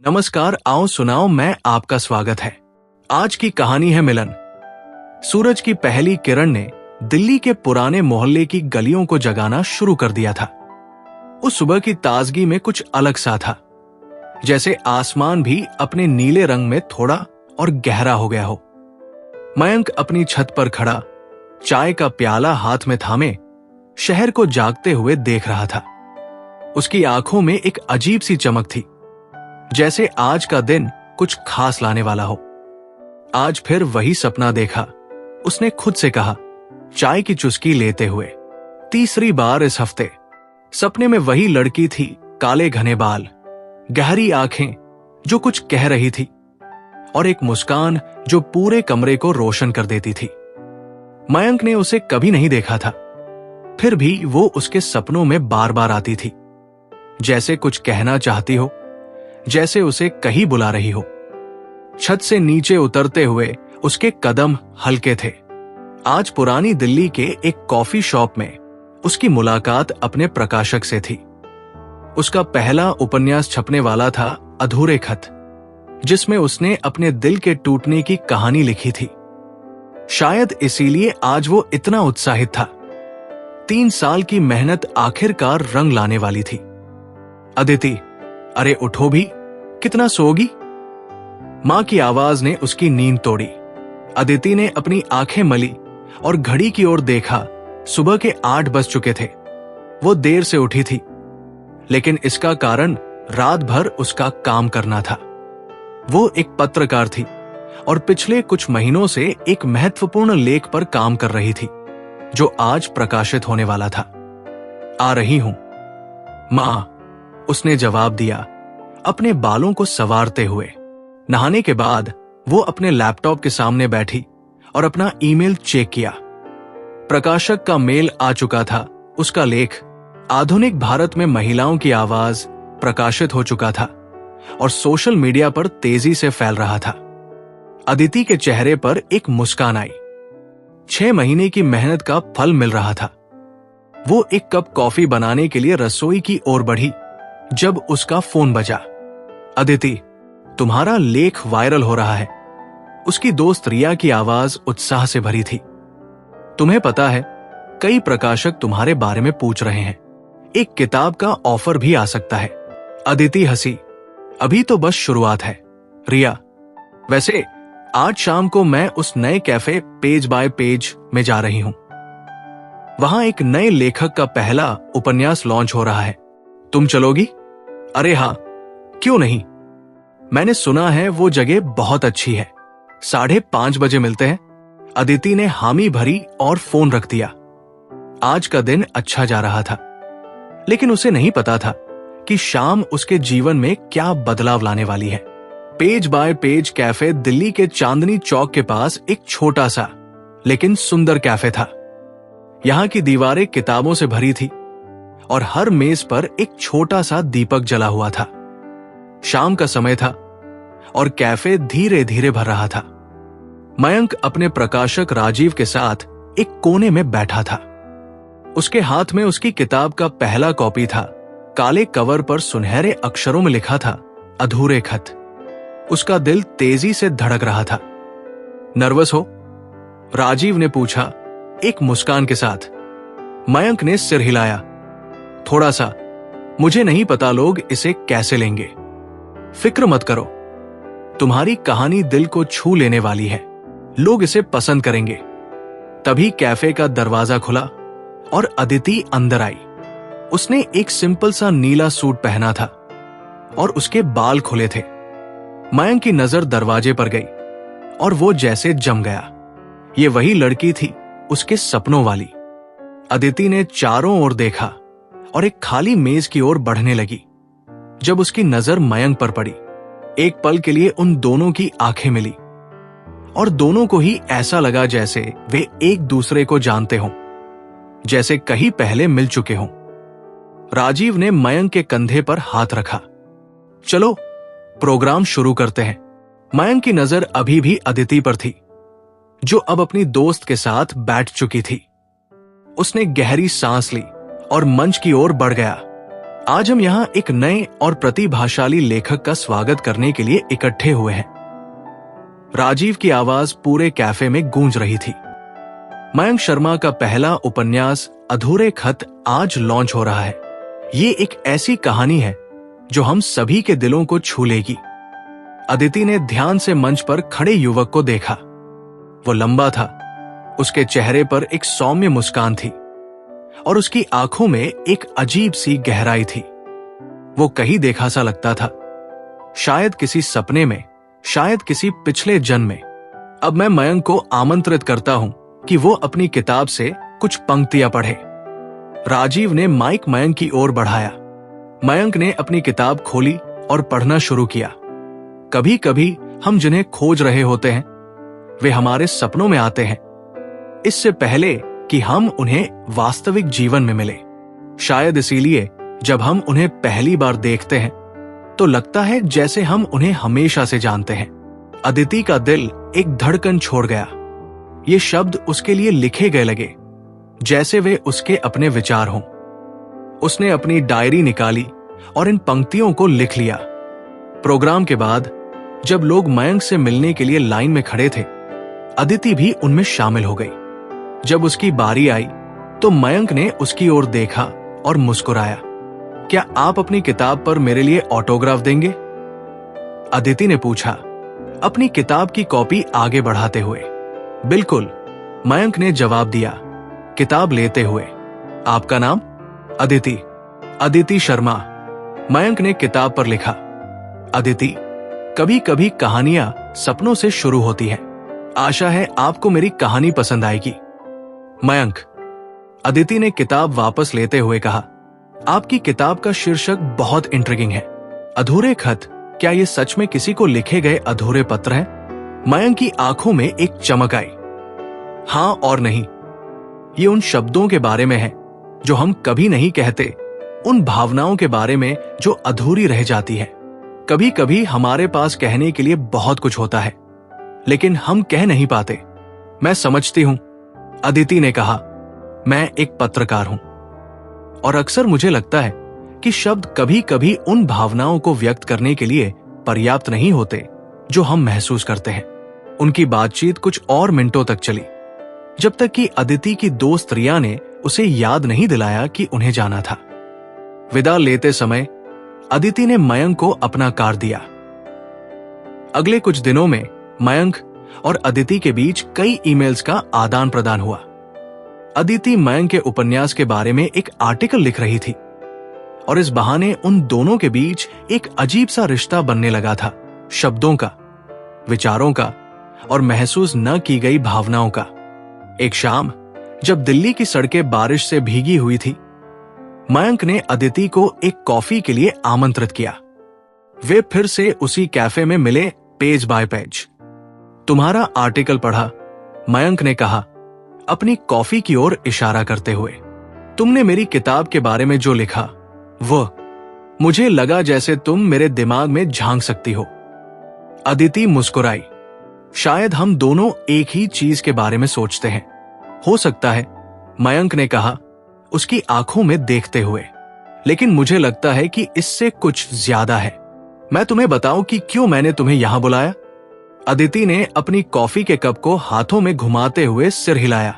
नमस्कार, आओ सुनाओ, मैं आपका स्वागत है। आज की कहानी है मिलन। सूरज की पहली किरण ने दिल्ली के पुराने मोहल्ले की गलियों को जगाना शुरू कर दिया था। उस सुबह की ताजगी में कुछ अलग सा था, जैसे आसमान भी अपने नीले रंग में थोड़ा और गहरा हो गया हो। मयंक अपनी छत पर खड़ा, चाय का प्याला हाथ में थामे, शहर को जागते हुए देख रहा था। उसकी आंखों में एक अजीब सी चमक थी, जैसे आज का दिन कुछ खास लाने वाला हो। आज फिर वही सपना देखा, उसने खुद से कहा, चाय की चुस्की लेते हुए। तीसरी बार इस हफ्ते सपने में वही लड़की थी, काले घने बाल, गहरी आंखें जो कुछ कह रही थी, और एक मुस्कान जो पूरे कमरे को रोशन कर देती थी। मयंक ने उसे कभी नहीं देखा था, फिर भी वो उसके सपनों में बार बार आती थी, जैसे कुछ कहना चाहती हो, जैसे उसे कहीं बुला रही हो। छत से नीचे उतरते हुए उसके कदम हल्के थे। आज पुरानी दिल्ली के एक कॉफी शॉप में उसकी मुलाकात अपने प्रकाशक से थी। उसका पहला उपन्यास छपने वाला था, अधूरे खत, जिसमें उसने अपने दिल के टूटने की कहानी लिखी थी। शायद इसीलिए आज वो इतना उत्साहित था। 3 साल की मेहनत आखिरकार रंग लाने वाली थी। अदिति, अरे उठो भी, कितना सोगी? मां की आवाज ने उसकी नींद तोड़ी। अदिति ने अपनी आंखें मली और घड़ी की ओर देखा। सुबह के 8 बज चुके थे। वो देर से उठी थी, लेकिन इसका कारण रात भर उसका काम करना था। वो एक पत्रकार थी और पिछले कुछ महीनों से एक महत्वपूर्ण लेख पर काम कर रही थी, जो आज प्रकाशित होने वाला था। आ रही हूं मां, उसने जवाब दिया, अपने बालों को संवारते हुए। नहाने के बाद वो अपने लैपटॉप के सामने बैठी और अपना ईमेल चेक किया। प्रकाशक का मेल आ चुका था। उसका लेख, आधुनिक भारत में महिलाओं की आवाज, प्रकाशित हो चुका था और सोशल मीडिया पर तेजी से फैल रहा था। अदिति के चेहरे पर एक मुस्कान आई। 6 महीने की मेहनत का फल मिल रहा था। वो एक कप कॉफी बनाने के लिए रसोई की ओर बढ़ी जब उसका फोन बजा। अदिति, तुम्हारा लेख वायरल हो रहा है। उसकी दोस्त रिया की आवाज उत्साह से भरी थी। तुम्हें पता है, कई प्रकाशक तुम्हारे बारे में पूछ रहे हैं। एक किताब का ऑफर भी आ सकता है। अदिति हंसी, अभी तो बस शुरुआत है रिया। वैसे आज शाम को मैं उस नए कैफे पेज बाय पेज में जा रही हूं। वहां एक नए लेखक का पहला उपन्यास लॉन्च हो रहा है। तुम चलोगी? अरे हाँ, क्यों नहीं। मैंने सुना है वो जगह बहुत अच्छी है। 5:30 बजे मिलते हैं। अदिति ने हामी भरी और फोन रख दिया। आज का दिन अच्छा जा रहा था, लेकिन उसे नहीं पता था कि शाम उसके जीवन में क्या बदलाव लाने वाली है। Page bye page cafe Delhi के चांदनी चौक के पास एक छोटा सा लेकिन सुंदर कैफे था। यहां की दीवारें किताबों से भरी थी और हर मेज पर एक छोटा सा दीपक जला हुआ था। शाम का समय था और कैफे धीरे धीरे भर रहा था। मयंक अपने प्रकाशक राजीव के साथ एक कोने में बैठा था। उसके हाथ में उसकी किताब का पहला कॉपी था। काले कवर पर सुनहरे अक्षरों में लिखा था, अधूरे खत। उसका दिल तेजी से धड़क रहा था। नर्वस हो? राजीव ने पूछा, एक मुस्कान के साथ। मयंक ने सिर हिलाया, थोड़ा सा। मुझे नहीं पता लोग इसे कैसे लेंगे। फिक्र मत करो, तुम्हारी कहानी दिल को छू लेने वाली है। लोग इसे पसंद करेंगे। तभी कैफे का दरवाजा खुला और अदिति अंदर आई। उसने एक सिंपल सा नीला सूट पहना था और उसके बाल खुले थे। मयंक की नजर दरवाजे पर गई और वो जैसे जम गया। ये वही लड़की थी, उसके सपनों वाली। अदिति ने चारों ओर देखा और एक खाली मेज की ओर बढ़ने लगी। जब उसकी नजर मयंक पर पड़ी, एक पल के लिए उन दोनों की आंखें मिली और दोनों को ही ऐसा लगा जैसे वे एक दूसरे को जानते हों, जैसे कहीं पहले मिल चुके हों। राजीव ने मयंक के कंधे पर हाथ रखा। चलो प्रोग्राम शुरू करते हैं। मयंक की नजर अभी भी अदिति पर थी, जो अब अपनी दोस्त के साथ बैठ चुकी थी। उसने गहरी सांस ली और मंच की ओर बढ़ गया। आज हम यहाँ एक नए और प्रतिभाशाली लेखक का स्वागत करने के लिए इकट्ठे हुए हैं। राजीव की आवाज पूरे कैफे में गूंज रही थी। मयंक शर्मा का पहला उपन्यास अधूरे खत आज लॉन्च हो रहा है। ये एक ऐसी कहानी है जो हम सभी के दिलों को छू लेगी। अदिति ने ध्यान से मंच पर खड़े युवक को देखा। वो लंबा था, उसके चेहरे पर एक सौम्य मुस्कान थी और उसकी आंखों में एक अजीब सी गहराई थी। वो कहीं देखा सा लगता था, शायद किसी सपने में, शायद किसी पिछले जन्म में। अब मैं मयंक को आमंत्रित करता हूं कि वो अपनी किताब से कुछ पंक्तियां पढ़े। राजीव ने माइक मयंक की ओर बढ़ाया। मयंक ने अपनी किताब खोली और पढ़ना शुरू किया। कभी कभी हम जिन्हें खोज रहे होते हैं वे हमारे सपनों में आते हैं, इससे पहले कि हम उन्हें वास्तविक जीवन में मिले। शायद इसीलिए जब हम उन्हें पहली बार देखते हैं तो लगता है जैसे हम उन्हें हमेशा से जानते हैं। अदिति का दिल एक धड़कन छोड़ गया। ये शब्द उसके लिए लिखे गए लगे जैसे वे उसके अपने विचार हों। उसने अपनी डायरी निकाली और इन पंक्तियों को लिख लिया। प्रोग्राम के बाद जब लोग मयंक से मिलने के लिए लाइन में खड़े थे, अदिति भी उनमें शामिल हो गई। जब उसकी बारी आई तो मयंक ने उसकी ओर देखा और मुस्कुराया। क्या आप अपनी किताब पर मेरे लिए ऑटोग्राफ देंगे? अदिति ने पूछा, अपनी किताब की कॉपी आगे बढ़ाते हुए। बिल्कुल, मयंक ने जवाब दिया, किताब लेते हुए। आपका नाम? अदिति। अदिति शर्मा। मयंक ने किताब पर लिखा। अदिति, कभी कभी कहानियां सपनों से शुरू होती हैं। आशा है आपको मेरी कहानी पसंद आएगी। मयंक। अदिति ने किताब वापस लेते हुए कहा, आपकी किताब का शीर्षक बहुत इंट्रिगिंग है। अधूरे खत, क्या ये सच में किसी को लिखे गए अधूरे पत्र हैं? मयंक की आंखों में एक चमक आई। हां और नहीं, ये उन शब्दों के बारे में है जो हम कभी नहीं कहते, उन भावनाओं के बारे में जो अधूरी रह जाती है। कभी कभी हमारे पास कहने के लिए बहुत कुछ होता है लेकिन हम कह नहीं पाते। मैं समझती हूं, अदिति ने कहा, मैं एक पत्रकार हूं और अक्सर मुझे लगता है कि शब्द कभी कभी उन भावनाओं को व्यक्त करने के लिए पर्याप्त नहीं होते जो हम महसूस करते हैं। उनकी बातचीत कुछ और मिनटों तक चली, जब तक कि अदिति की दोस्त रिया ने उसे याद नहीं दिलाया कि उन्हें जाना था। विदा लेते समय अदिति ने मयंक को अपना कार्ड दिया। अगले कुछ दिनों में मयंक और अदिति के बीच कई ईमेल्स का आदान प्रदान हुआ। अदिति मयंक के उपन्यास के बारे में एक आर्टिकल लिख रही थी और इस बहाने उन दोनों के बीच एक अजीब सा रिश्ता बनने लगा था, शब्दों का, विचारों का और महसूस न की गई भावनाओं का। एक शाम जब दिल्ली की सड़कें बारिश से भीगी हुई थी, मयंक ने अदिति को एक कॉफी के लिए आमंत्रित किया। वे फिर से उसी कैफे में मिले, पेज बाय पेज। तुम्हारा आर्टिकल पढ़ा, मयंक ने कहा, अपनी कॉफी की ओर इशारा करते हुए। तुमने मेरी किताब के बारे में जो लिखा, वो मुझे लगा जैसे तुम मेरे दिमाग में झांक सकती हो। अदिति मुस्कुराई। शायद हम दोनों एक ही चीज के बारे में सोचते हैं। हो सकता है, मयंक ने कहा उसकी आंखों में देखते हुए, लेकिन मुझे लगता है कि इससे कुछ ज्यादा है। मैं तुम्हें बताऊं कि क्यों मैंने तुम्हें यहां बुलाया? अदिति ने अपनी कॉफी के कप को हाथों में घुमाते हुए सिर हिलाया।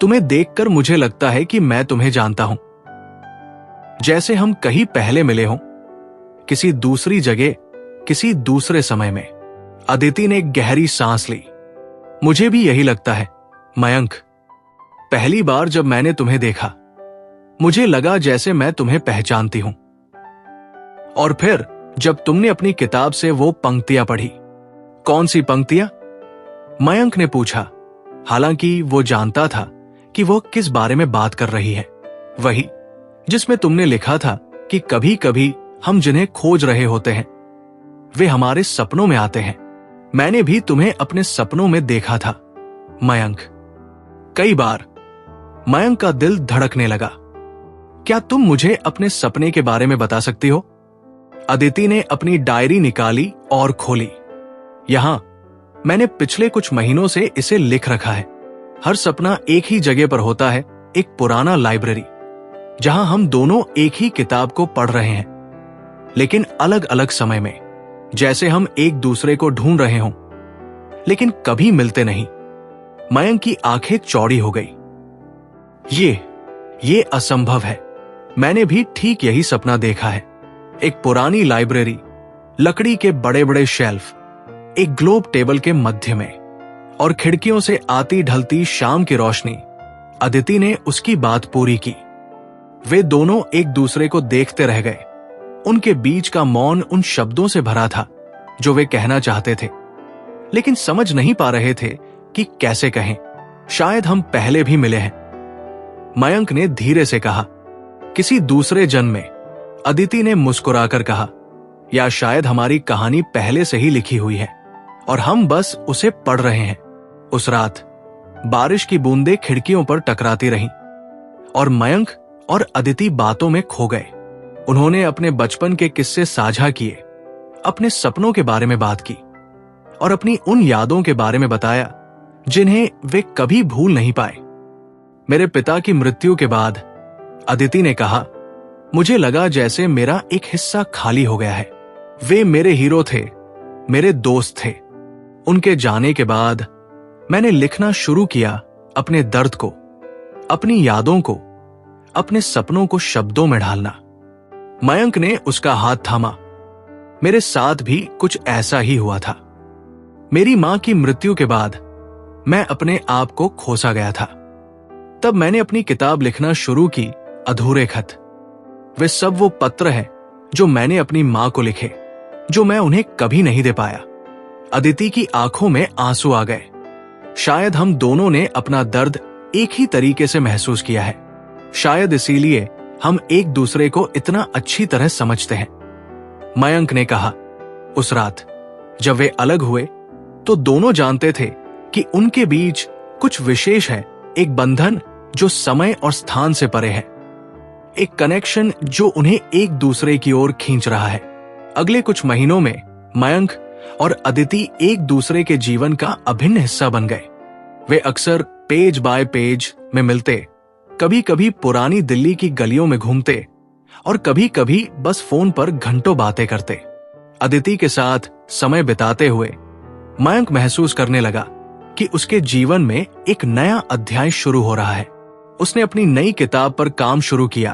तुम्हें देखकर मुझे लगता है कि मैं तुम्हें जानता हूं, जैसे हम कहीं पहले मिले हों, किसी दूसरी जगह, किसी दूसरे समय में। अदिति ने गहरी सांस ली। मुझे भी यही लगता है मयंक। पहली बार जब मैंने तुम्हें देखा, मुझे लगा जैसे मैं तुम्हें पहचानती हूं। और फिर जब तुमने अपनी किताब से वो पंक्तियां पढ़ी। कौन सी पंक्तियां? मयंक ने पूछा, हालांकि वो जानता था कि वो किस बारे में बात कर रही है। वही जिसमें तुमने लिखा था कि कभी कभी हम जिन्हें खोज रहे होते हैं वे हमारे सपनों में आते हैं। मैंने भी तुम्हें अपने सपनों में देखा था मयंक, कई बार। मयंक का दिल धड़कने लगा। क्या तुम मुझे अपने सपने के बारे में बता सकती हो? अदिति ने अपनी डायरी निकाली और खोली। यहां मैंने पिछले कुछ महीनों से इसे लिख रखा है। हर सपना एक ही जगह पर होता है, एक पुराना लाइब्रेरी। जहां हम दोनों एक ही किताब को पढ़ रहे हैं, लेकिन अलग अलग समय में, जैसे हम एक दूसरे को ढूंढ रहे हों, लेकिन कभी मिलते नहीं। मयंक की आंखें चौड़ी हो गई। ये असंभव है। मैंने भी ठीक यही सपना देखा है। एक पुरानी लाइब्रेरी, लकड़ी के बड़े बड़े शेल्फ, एक ग्लोब टेबल के मध्य में, और खिड़कियों से आती ढलती शाम की रोशनी। अदिति ने उसकी बात पूरी की। वे दोनों एक दूसरे को देखते रह गए। उनके बीच का मौन उन शब्दों से भरा था जो वे कहना चाहते थे, लेकिन समझ नहीं पा रहे थे कि कैसे कहें। शायद हम पहले भी मिले हैं, मयंक ने धीरे से कहा। किसी दूसरे जन्म में, अदिति ने मुस्कुराकर कहा। या शायद हमारी कहानी पहले से ही लिखी हुई है और हम बस उसे पढ़ रहे हैं। उस रात बारिश की बूंदें खिड़कियों पर टकराती रहीं और मयंक और अदिति बातों में खो गए। उन्होंने अपने बचपन के किस्से साझा किए, अपने सपनों के बारे में बात की और अपनी उन यादों के बारे में बताया जिन्हें वे कभी भूल नहीं पाए। मेरे पिता की मृत्यु के बाद अदिति ने कहा, मुझे लगा जैसे मेरा एक हिस्सा खाली हो गया है। वे मेरे हीरो थे, मेरे दोस्त थे। उनके जाने के बाद मैंने लिखना शुरू किया, अपने दर्द को, अपनी यादों को, अपने सपनों को शब्दों में ढालना। मयंक ने उसका हाथ थामा। मेरे साथ भी कुछ ऐसा ही हुआ था। मेरी मां की मृत्यु के बाद मैं अपने आप को खोसा गया था। तब मैंने अपनी किताब लिखना शुरू की, अधूरे खत। वे सब वो पत्र हैं जो मैंने अपनी मां को लिखे, जो मैं उन्हें कभी नहीं दे पाया। अदिति की आंखों में आंसू आ गए। शायद हम दोनों ने अपना दर्द एक ही तरीके से महसूस किया है। शायद इसीलिए हम एक दूसरे को इतना अच्छी तरह समझते हैं। मयंक ने कहा, उस रात जब वे अलग हुए तो दोनों जानते थे कि उनके बीच कुछ विशेष है, एक बंधन जो समय और स्थान से परे है, एक कनेक्शन जो उन्हें एक दूसरे की ओर खींच रहा है। अगले कुछ महीनों में मयंक और अदिति एक दूसरे के जीवन का अभिन्न हिस्सा बन गए। वे अक्सर पेज बाय पेज में मिलते, कभी कभी पुरानी दिल्ली की गलियों में घूमते और कभी कभी बस फोन पर घंटों बातें करते। अदिति के साथ समय बिताते हुए मयंक महसूस करने लगा कि उसके जीवन में एक नया अध्याय शुरू हो रहा है। उसने अपनी नई किताब पर काम शुरू किया,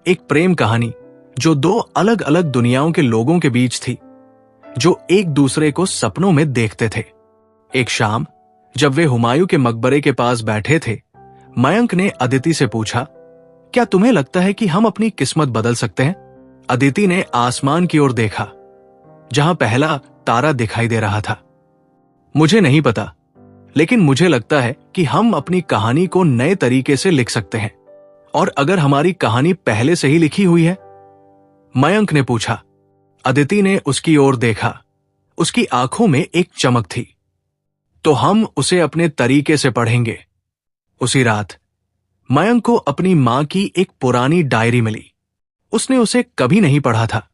एक प्रेम कहानी जो दो अलग अलग दुनियाओं के लोगों के बीच थी, जो एक दूसरे को सपनों में देखते थे। एक शाम जब वे हुमायूं के मकबरे के पास बैठे थे, मयंक ने अदिति से पूछा, क्या तुम्हें लगता है कि हम अपनी किस्मत बदल सकते हैं? अदिति ने आसमान की ओर देखा, जहां पहला तारा दिखाई दे रहा था। मुझे नहीं पता, लेकिन मुझे लगता है कि हम अपनी कहानी को नए तरीके से लिख सकते हैं। और अगर हमारी कहानी पहले से ही लिखी हुई है? मयंक ने पूछा। अदिति ने उसकी ओर देखा। उसकी आंखों में एक चमक थी। तो हम उसे अपने तरीके से पढ़ेंगे। उसी रात मयंक को अपनी मां की एक पुरानी डायरी मिली। उसने उसे कभी नहीं पढ़ा था,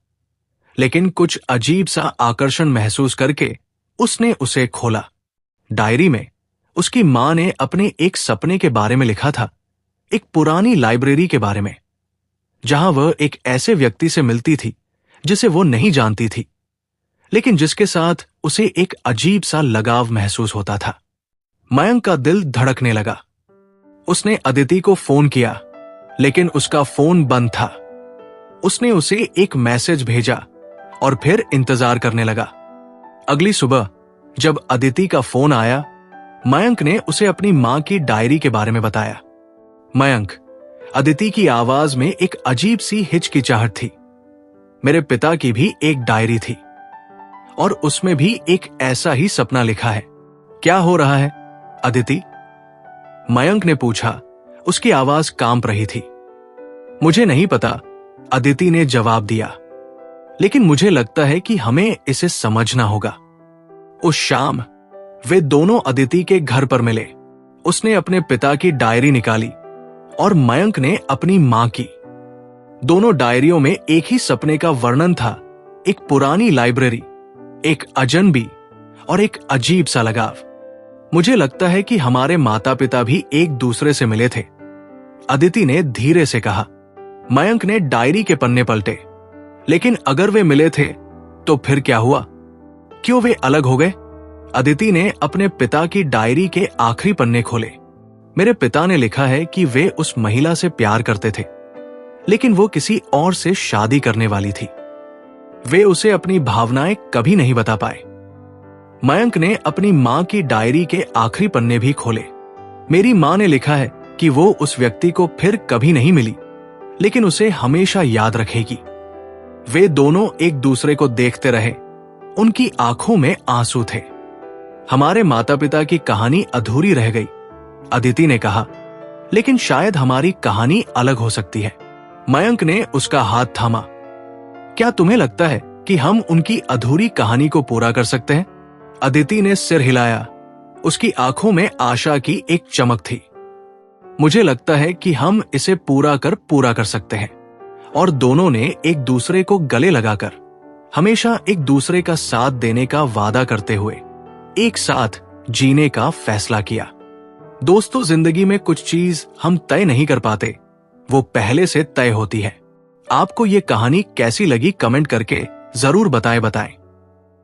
लेकिन कुछ अजीब सा आकर्षण महसूस करके उसने उसे खोला। डायरी में उसकी मां ने अपने एक सपने के बारे में लिखा था, एक पुरानी लाइब्रेरी के बारे में, जहां वह एक ऐसे व्यक्ति से मिलती थी जिसे वो नहीं जानती थी, लेकिन जिसके साथ उसे एक अजीब सा लगाव महसूस होता था। मयंक का दिल धड़कने लगा। उसने अदिति को फोन किया, लेकिन उसका फोन बंद था। उसने उसे एक मैसेज भेजा और फिर इंतजार करने लगा। अगली सुबह जब अदिति का फोन आया, मयंक ने उसे अपनी मां की डायरी के बारे में बताया। मयंक, अदिति की आवाज में एक अजीब सी हिचकिचाहट थी। मेरे पिता की भी एक डायरी थी और उसमें भी एक ऐसा ही सपना लिखा है। क्या हो रहा है, अदिति? मयंक ने पूछा। उसकी आवाज कांप रही थी। मुझे नहीं पता, अदिति ने जवाब दिया, लेकिन मुझे लगता है कि हमें इसे समझना होगा। उस शाम वे दोनों अदिति के घर पर मिले। उसने अपने पिता की डायरी निकाली और मयंक ने अपनी मां की। दोनों डायरियों में एक ही सपने का वर्णन था, एक पुरानी लाइब्रेरी, एक अजनबी और एक अजीब सा लगाव। मुझे लगता है कि हमारे माता पिता भी एक दूसरे से मिले थे, अदिति ने धीरे से कहा। मयंक ने डायरी के पन्ने पलटे, लेकिन अगर वे मिले थे तो फिर क्या हुआ? क्यों वे अलग हो गए? अदिति ने अपने पिता की डायरी के आखिरी पन्ने खोले। मेरे पिता ने लिखा है कि वे उस महिला से प्यार करते थे, लेकिन वो किसी और से शादी करने वाली थी। वे उसे अपनी भावनाएं कभी नहीं बता पाए। मयंक ने अपनी मां की डायरी के आखिरी पन्ने भी खोले। मेरी मां ने लिखा है कि वो उस व्यक्ति को फिर कभी नहीं मिली, लेकिन उसे हमेशा याद रखेगी। वे दोनों एक दूसरे को देखते रहे। उनकी आंखों में आंसू थे। हमारे माता पिता की कहानी अधूरी रह गई, अदिति ने कहा, लेकिन शायद हमारी कहानी अलग हो सकती है। मयंक ने उसका हाथ थामा। क्या तुम्हें लगता है कि हम उनकी अधूरी कहानी को पूरा कर सकते हैं? अदिति ने सिर हिलाया। उसकी आंखों में आशा की एक चमक थी। मुझे लगता है कि हम इसे पूरा कर सकते हैं। और दोनों ने एक दूसरे को गले लगाकर हमेशा एक दूसरे का साथ देने का वादा करते हुए एक साथ जीने का फैसला किया। दोस्तों, जिंदगी में कुछ चीज हम तय नहीं कर पाते, वो पहले से तय होती है। आपको ये कहानी कैसी लगी कमेंट करके जरूर बताएं।